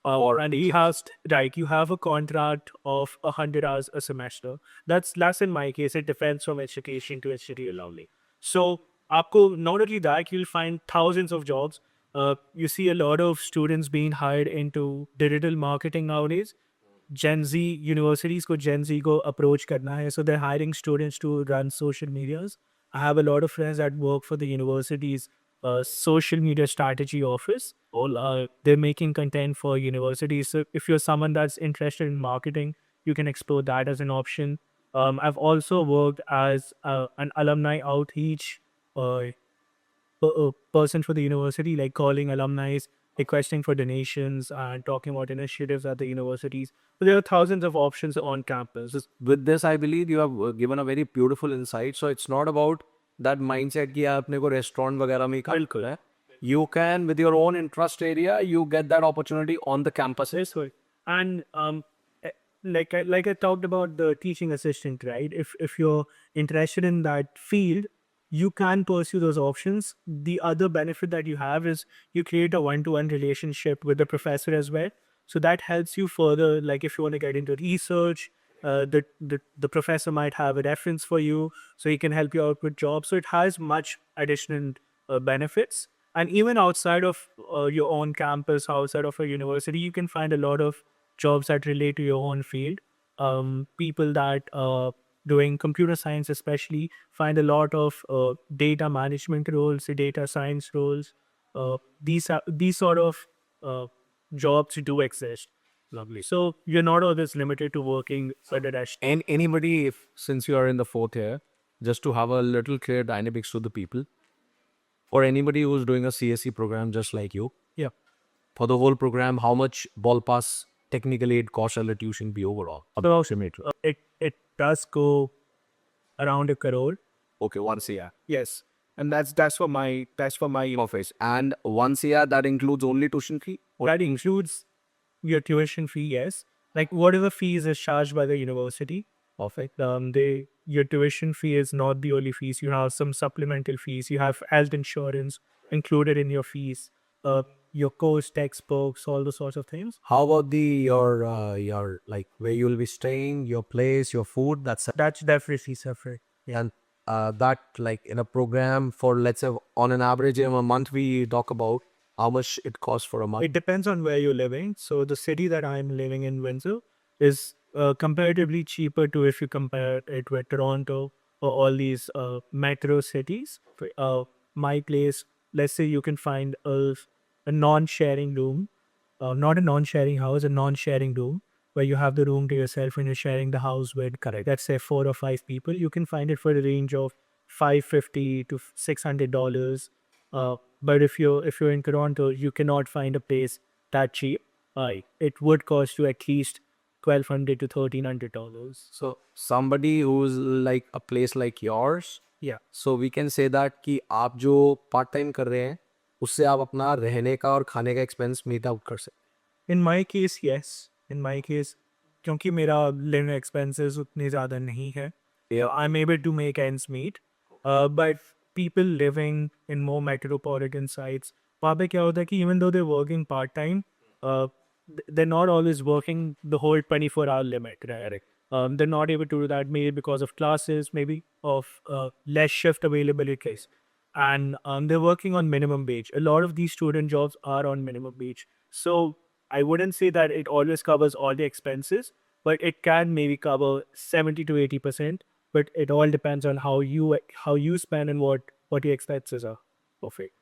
Speaker 2: And you have a contract of 100 hours a semester. That's in my case. It depends from institution to institution only. So, आपको not only that, you'll find thousands of jobs. You see a lot of students being hired into digital marketing nowadays. Gen Z universities को Gen Z को approach करना है, so they're hiring students to run social medias. I have a lot of friends that work for the university's social media strategy office. They're making content for universities. So if you're someone that's interested in marketing, you can explore that as an option. I've also worked as an alumni outreach uh, person for the university, like calling alumni, requesting for donations, and talking about initiatives at the universities. So there are thousands of options on campus.
Speaker 1: With this, I believe you have given a very beautiful insight. So it's not about that mindset कि आपने को restaurant वगैरह में ही काम
Speaker 2: बिल्कुल
Speaker 1: करना है. You can, with your own interest area, you get that opportunity on the campus.
Speaker 2: This way. And like I talked about the teaching assistant, right? If you're interested in that field, you can pursue those options. The other benefit that you have is you create a one-to-one relationship with the professor as well. So that helps you further. Like if you want to get into research, the professor might have a reference for you, so he can help you out with jobs. So it has much additional benefits. And even outside of your own campus, outside of a university, you can find a lot of jobs that relate to your own field. People that doing computer science, especially, find a lot of data management roles, data science roles. These sort of jobs do exist.
Speaker 1: Lovely.
Speaker 2: So you're not always limited to working at a restaurant.
Speaker 1: And anybody, if since you are in the fourth year, just to have a little clear dynamics to the people, or anybody who's doing a CSE program just like you,
Speaker 2: Yeah.
Speaker 1: for the whole program, how much ball pass technically it costs a tuition be overall? Approximately.
Speaker 2: It does go around a crore.
Speaker 1: Okay, once a year.
Speaker 2: Yes, and that's for my
Speaker 1: Office. And once a year, that includes only tuition fee?
Speaker 2: that includes your tuition fee. Yes, like whatever fees is charged by the university.
Speaker 1: Perfect.
Speaker 2: Your tuition fee is not the only fees. You have some supplemental fees. You have health insurance included in your fees. Your course textbooks, all those sorts of things.
Speaker 1: How about your like where you'll be staying, your place, your food?
Speaker 2: That's definitely separate.
Speaker 1: And that like in a program for let's say on an average in a month we talk about how much it costs for a month.
Speaker 2: It depends on where you're living. So the city that I'm living in, Windsor, is comparatively cheaper to if you compare it with Toronto or all these metro cities. My place, let's say you can find a non-sharing room, not a non-sharing house, a non-sharing room where you have the room to yourself and you're sharing the house with, correct, let's say 4 or 5 people. You can find it for a range of $550 to $600. But if you're in Toronto, you cannot find a place that cheap. It would cost you at least $1,200 to $1,300.
Speaker 1: So somebody who's like a place like yours,
Speaker 2: Yeah.
Speaker 1: so we can say that कि आप जो part time कर रहे हैं उससे आप अपना रहने का और खाने का एक्सपेंस मीट आउट कर सकते
Speaker 2: In my case, yes. In my case, क्योंकि मेरा living expenses उतने ज़्यादा नहीं है, I'm able to make ends meet. But people living in more metropolitan sites, वहाँ पे क्या होता है कि even though they're working part time, they're not always working the whole 24-hour limit, right? They're not able to do that, maybe because of classes, maybe of less shift availabilities. And they're working on minimum wage. A lot of these student jobs are on minimum wage. So I wouldn't say that it always covers all the expenses, but it can maybe cover 70 to 80%. But it all depends on how you spend and what your expenses are. Perfect.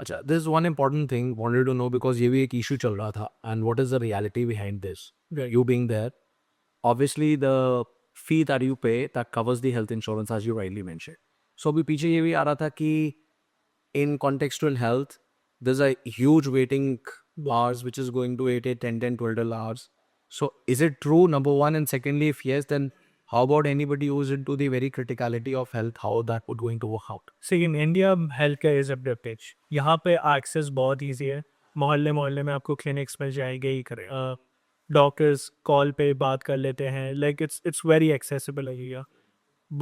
Speaker 1: अच्छा this one important thing wanted to know because ये भी एक issue चल रहा था and what is the reality behind this
Speaker 2: Right.
Speaker 1: you being there obviously the fee that you pay that covers the health insurance as you rightly mentioned so अभी पीछे ये भी आ रहा था कि in contextual health there's a huge waiting hours which is going to 8 10 12 hours so is it true number one and secondly if yes then how about anybody who's into the very criticality of health how that would going to work out
Speaker 2: See, in India, healthcare is a privilege. यहाँ पे access बहुत easy है. मोहल्ले मोहल्ले में आपको clinics मिल जाएंगे ही करें. Doctors call पे बात कर लेते हैं. Like it's very accessible here.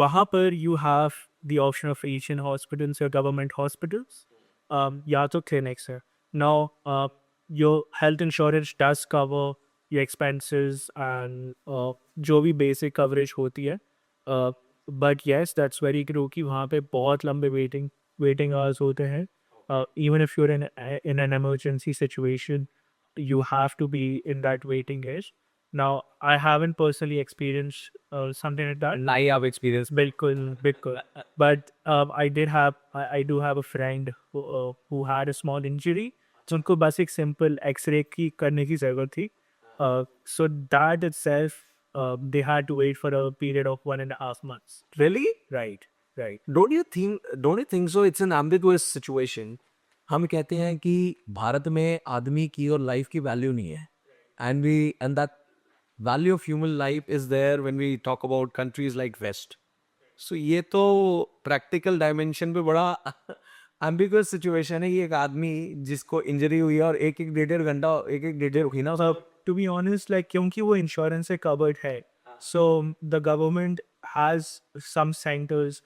Speaker 2: वहाँ पर you have the option of Asian hospitals or government hospitals. या तो clinics है. Now, your health insurance does cover your expenses and जो भी basic coverage होती है. But yes, that's very true कि वहाँ पे बहुत लंबे waiting hours होते हैं. Even if you're in an emergency situation, you have to be in that waiting list. Now, I haven't personally experienced something like that.
Speaker 1: now you have experience
Speaker 2: बिल्कुल. But I do have a friend who had a small injury. So उनको बस एक simple X-ray की करने की ज़रूरत थी. So that itself they had to wait for a period of 1.5 months.
Speaker 1: Really?
Speaker 2: Right, right.
Speaker 1: Don't you think so? It's an ambiguous situation. हम कहते हैं कि भारत में आदमी की और लाइफ की वैल्यू नहीं है, and that value of human life is there when we talk about countries like West. So ये तो प्रैक्टिकल डायमेंशन पे बड़ा एम्बिगुअस सिचुएशन है कि एक आदमी जिसको इंजरी हुई है और एक एक डेढ़ घंटा एक एक डेढ़ महीना सब
Speaker 2: To be honest, like क्योंकि वो इंश्योरेंस से कवर्ड है, so the government has some centers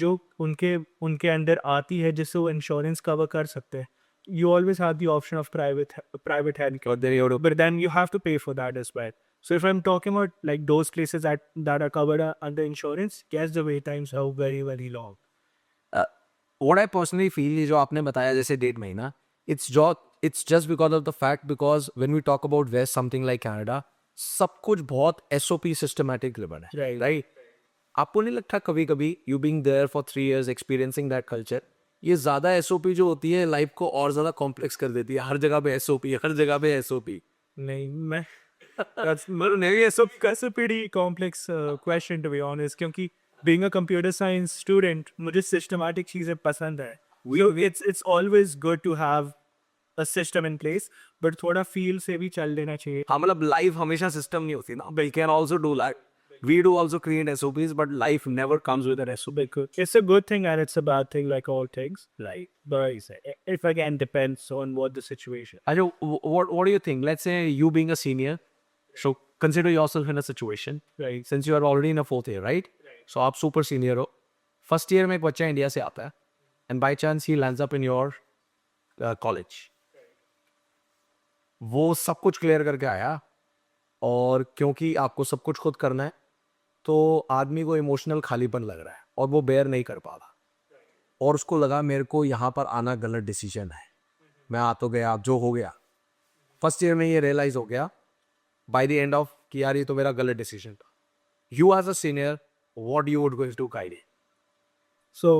Speaker 2: जो उनके उनके अंडर आती है जिससे वो इंश्योरेंस कवर कर सकते हैं. You always have the option of private healthcare,
Speaker 1: और देर your
Speaker 2: but then you have to pay for that as well. So if I'm talking about like those places that are covered under insurance, yes, the wait times are very very long.
Speaker 1: What I personally feel ये जो आपने बताया जैसे डेढ़ महीना it's just because of the fact because when we talk about west something like Canada सब कुछ बहुत एसओपी सिस्टमैटिक ड्रिवन है
Speaker 2: Right.
Speaker 1: राइट आपको नहीं लगता कभी कभी you being there for 3 years experiencing that culture ये ज्यादा एसओपी जो होती है लाइफ को और ज्यादा कॉम्प्लेक्स कर देती है हर जगह पे एसओपी हर जगह पे एसओपी
Speaker 2: नहीं मैं that's a pretty complex question, to be honest, क्योंकि being a computer science student मुझे systematic चीज़ें पसंद है. So it's always good to have a system in place, but थोड़ा feel से भी चल लेना चाहिए.
Speaker 1: हाँ मतलब लाइफ हमेशा सिस्टम नहीं होती ना we can also do that we do also create SOPs but life never comes with an SOP
Speaker 2: It's a good thing and it's a bad thing, like all things. Right. But I say, if again depends on what the situation.
Speaker 1: Ajo, what do you think? Let's say you being a senior, so consider yourself in a situation.
Speaker 2: Right.
Speaker 1: Since you are already in a 4th year, right? So आप super senior हो. First year में एक बच्चा India से आता है, and by chance he lands up in your college. वो सब कुछ क्लियर करके आया और क्योंकि आपको सब कुछ खुद करना है तो आदमी को इमोशनल खालीपन लग रहा है और वो बेयर नहीं कर पा रहा और उसको लगा मेरे को यहाँ पर आना गलत डिसीजन है मैं आ तो गया जो हो गया फर्स्ट ईयर में ये रियलाइज हो गया बाय द एंड ऑफ कि यार ये तो मेरा गलत डिसीजन था you as a senior what you would going to guide
Speaker 2: So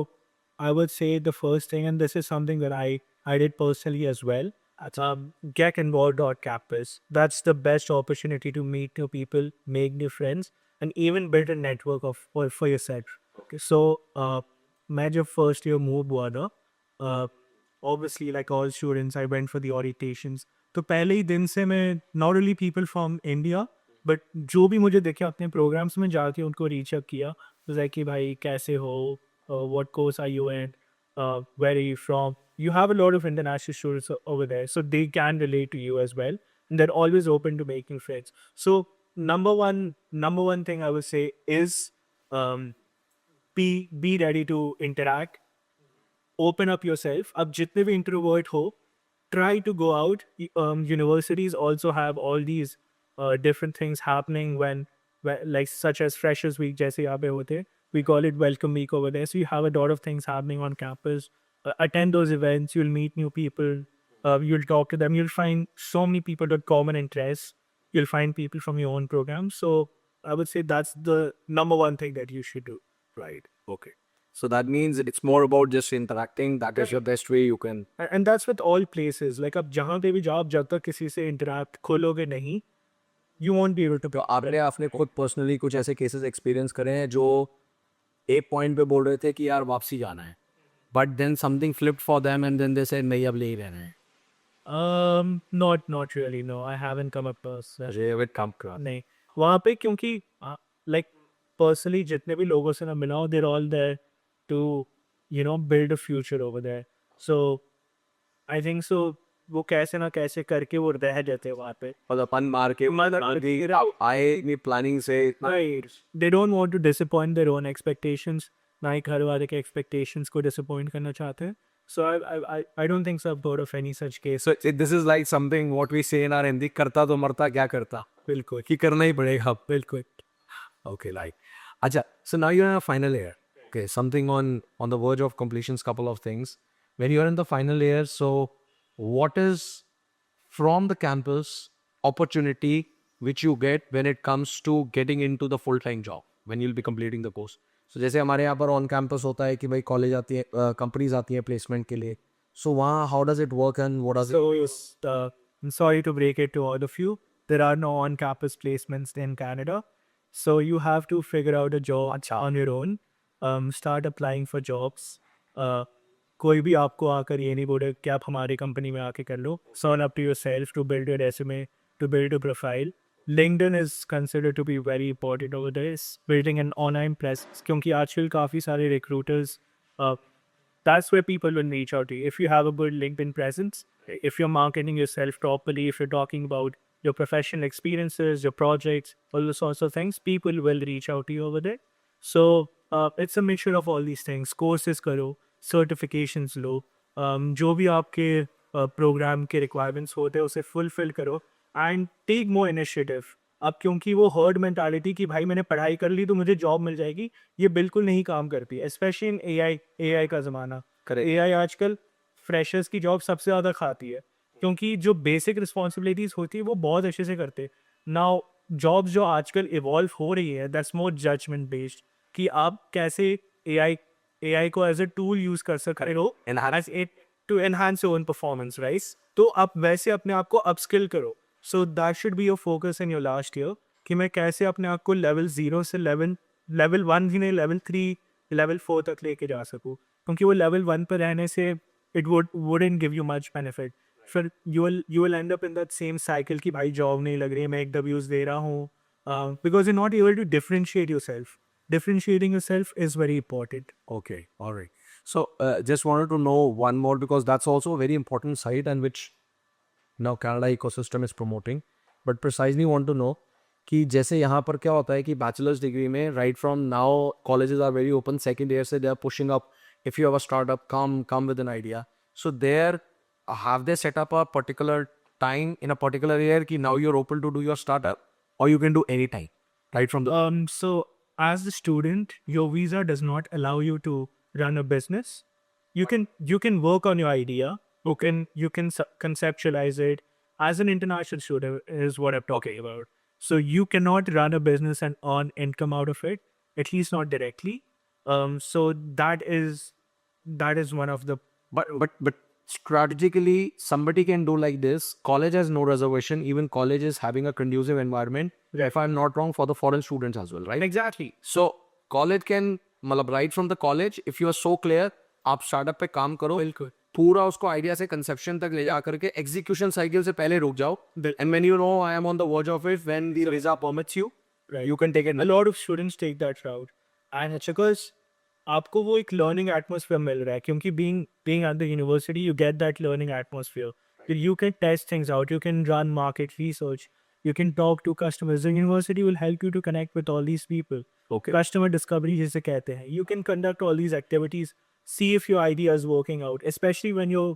Speaker 2: I would say the first thing, and this is something that I did personally as well. Get involved on campus. That's the best opportunity to meet new people, make new friends, and even build a network of for yourself. Okay, so मैं जब first year move हुआ ना, obviously like all students, I went for the orientations. तो पहले ही दिन से मैं not only people from India, but जो भी मुझे देखे अपने programs में जाके उनको reach out किया, तो like कि भाई कैसे हो, what course are you in, where are you from? You have a lot of international students over there, so they can relate to you as well, and they're always open to making friends. So number one thing I would say is be ready to interact, open up yourself. अब जितने भी introvert हो, try to go out. Universities also have all these different things happening when like such as Freshers Week जैसे यहाँ पे होते हैं. We call it Welcome Week over there. So you have a lot of things happening on campus. Attend those events. You'll meet new people. You'll talk to them. You'll find so many people with common interests. You'll find people from your own program. So I would say that's the number one thing that you should do.
Speaker 1: right okay so that means it's more about just interacting that is your best way you can
Speaker 2: And that's with all places. Like अब जहाँ पे भी जाओ, आप जब तक किसी से interact खोलोगे नहीं, you won't be able to.
Speaker 1: तो आपने खुद पर्सनली कुछ ऐसे केसेस एक्सपीरियंस करे हैं जो एक पॉइंट पे बोल रहे थे कि यार वापसी जाना है but then something flipped for them and then they said नहीं अब यही रहना है
Speaker 2: Not really. No, I haven't come across that.
Speaker 1: अरे विद कम कर
Speaker 2: नहीं, वहाँ पे क्योंकि like personally जितने भी लोगों से ना मिला हूँ, they're all there to build a future over there. So I think so वो कैसे ना कैसे करके वो रह जाते हैं वहाँ पे.
Speaker 1: और अपन मार के आए इतनी प्लानिंग से
Speaker 2: Right. They don't want to disappoint their own expectations. ना ही घर वाले के expectations को disappoint करना चाहते हैं. So I don't think so I've heard of any such case.
Speaker 1: so this is like something what we say in our Hindi करता तो मरता क्या करता
Speaker 2: बिल्कुल
Speaker 1: कि करना ही पड़ेगा अब
Speaker 2: बिल्कुल.
Speaker 1: okay like अच्छा so now you're in a final year okay something on the verge of completions couple of things when you're in the final year so what is from the campus opportunity which you get when it comes to getting into the full-time job when you'll be completing the course so जैसे हमारे यहाँ पर on campus होता है कि भाई college आती है कंपनीज आती हैं प्लेसमेंट के लिए सो वहाँ how does it work and what does
Speaker 2: So I'm sorry to break it to all of you. There are no on-campus placements in Canada. So you have to figure out a job on your own. Start applying for jobs. कोई भी आपको आकर ये नहीं बोले कि आप हमारी कंपनी में आके कर लो. Sign up to yourself to build your resume, to build a profile. LinkedIn is considered to be very important over this. Building an online presence क्योंकि आजकल काफ़ी सारे recruiters that's where people will reach out to you. If you have a good LinkedIn presence, if you're marketing yourself properly, if you're talking about your professional experiences, your projects, all those sorts of things, people will reach out to you over there. So it's a mixture of all these things. Courses करो, certifications लो, जो भी आपके program के requirements होते हैं उसे fulfill करो and take more initiative. अब क्योंकि वो हर्ड मेंटालिटी कि भाई मैंने पढ़ाई कर ली तो मुझे जॉब मिल जाएगी, ये बिल्कुल नहीं काम करती, स्पेशली इन एआई का ज़माना.
Speaker 1: Correct.
Speaker 2: एआई आजकल फ्रेशर्स की जॉब सबसे ज़्यादा खाती है क्योंकि जो बेसिक रिस्पॉन्सिबिलिटीज़ होती है वो बहुत अच्छे से करते. नाउ जॉब्स जो आजकल इवॉल्व हो रही है दैट्स मोर जजमेंट बेस्ड कि आप कैसे एआई एआई को एज अ टूल यूज़ कर सकते हो as it to enhance your own performance, right. तो आप वैसे अपने आप को अपस्किल करो. So that should be your focus in your last year कि मैं कैसे अपने आप को लेवल 0 से लेवल 1 ही नहीं, लेवल 3 लेवल 4 तक लेके जा सकूँ. क्योंकि वो लेवल 1 पर रहने से it wouldn't give you much benefit. फिर you will end up in that same cycle कि भाई जॉब नहीं लग रही है, मैं एक डब्यूज दे रहा हूँ, because you not able to differentiate yourself. Differentiating yourself is very important.
Speaker 1: Okay, all right. So just wanted to know one more because that's also a very important side and which now Canada ecosystem is promoting. But precisely want to know कि जैसे यहाँ पर क्या होता है कि bachelors degree में right from now colleges are very open. Second year से they are pushing up. If you have a startup, come with an idea. So there have they set up a particular time in a particular year कि now you're open to do your startup or you can do any time right from the
Speaker 2: So as a student, your visa does not allow you to run a business. You can work on your idea. You can conceptualize it. As an international student is what I'm talking about. So you cannot run a business and earn income out of it, at least not directly. So that is one of the
Speaker 1: but strategically somebody can do like this. College has no reservation. Even college is having a conducive environment, if I'm not wrong, for the foreign students as well, right?
Speaker 2: exactly.
Speaker 1: So college can मतलब right from the college if you are so clear आप startup पे काम करो,
Speaker 2: बिल्कुल.
Speaker 1: पूरा उसको idea से conception तक ले जा करके एग्जीक्यूशन साइकिल से पहले रुक जाओ. And when you know I am on the verge of it, when the visa permits you,
Speaker 2: Right.
Speaker 1: you can take it.
Speaker 2: A lot of students take that route, and it's because आपको वो एक learning atmosphere मिल रहा है क्योंकि being at the university you get that learning atmosphere. You can test things out, you can run market research, you can talk to customers. The university will help you to connect with all these people.
Speaker 1: Okay.
Speaker 2: Customer discovery जिसे कहते हैं. You can conduct all these activities, see if your idea is working out, especially when your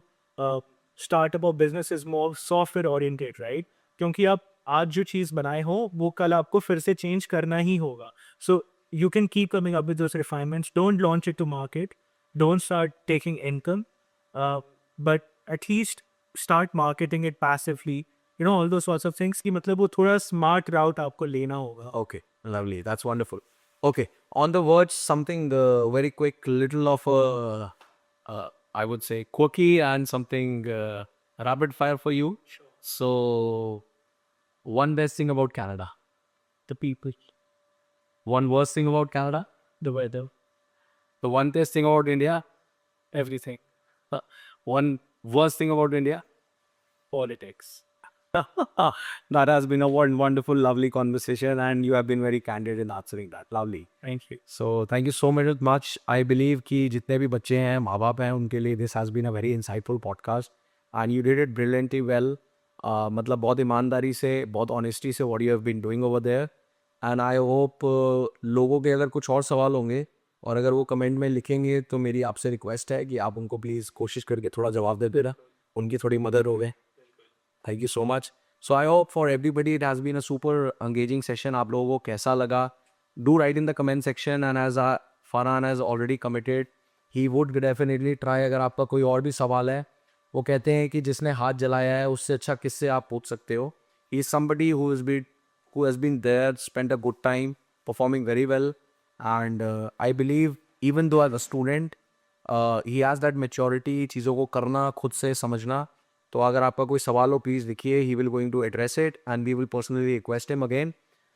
Speaker 2: startup or business is more software oriented, right? क्योंकि आप आज जो चीज़ बनाए हो वो कल आपको फिर से चेंज करना ही होगा. So you can keep coming up with those refinements. Don't launch it to market. Don't start taking income. But at least start marketing it passively. You know, all those sorts of things कि मतलब वो थोड़ा smart route आपको लेना होगा.
Speaker 1: Okay, lovely. That's wonderful. Okay, on the verge, something very quick, little of a, I would say, quirky and something rapid fire for you.
Speaker 2: Sure.
Speaker 1: So, one best thing about Canada,
Speaker 2: The people,
Speaker 1: one worst thing about Canada,
Speaker 2: the weather,
Speaker 1: the one best thing about India,
Speaker 2: everything,
Speaker 1: one worst thing about India.
Speaker 2: politics.
Speaker 1: That has been a wonderful, lovely conversation, and you have been very candid in answering that. Lovely.
Speaker 2: Thank you.
Speaker 1: So thank you so much. I believe कि जितने भी बच्चे हैं, माँ बाप हैं, उनके लिए this has been a very insightful podcast, and you did it brilliantly well. मतलब बहुत ईमानदारी से, बहुत honesty से what you have been doing over there. And I hope लोगों के अगर कुछ और सवाल होंगे और अगर वो कमेंट में लिखेंगे तो मेरी आपसे रिक्वेस्ट है कि आप उनको प्लीज़ कोशिश करके थोड़ा जवाब दे देना, उनकी थोड़ी मदद हो गए. Thank you so much. So I hope for everybody it has been a super engaging session. आप लोगों को कैसा लगा? Do write in the comment section, and as Farhan has already committed, he would definitely try. अगर आपका कोई और भी सवाल है, वो कहते हैं कि जिसने हाथ जलाया है उससे अच्छा किससे आप पूछ सकते हो. He is somebody who has been there, spent a good time, performing very well, and I believe even though as a student, he has that maturity, चीज़ों को करना, खुद से समझना. तो अगर आपका कोई सवाल हो प्लीज़ लिखिए. He will going to address it and we will personally request him again.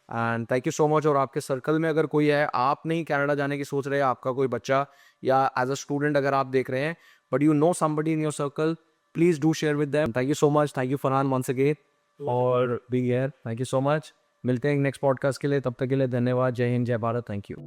Speaker 1: And thank you so much. और आपके सर्कल में अगर कोई है, आप नहीं कनाडा जाने की सोच रहे हैं, आपका कोई बच्चा या एज अ स्टूडेंट अगर आप देख रहे हैं, but you know somebody in your circle, please do share with them. Thank you so much, thank you Farhan once again और be here. Thank you so much. मिलते हैं नेक्स्ट पॉडकास्ट के लिए, तब तक के लिए धन्यवाद। जय हिंद, जय भारत। Thank you.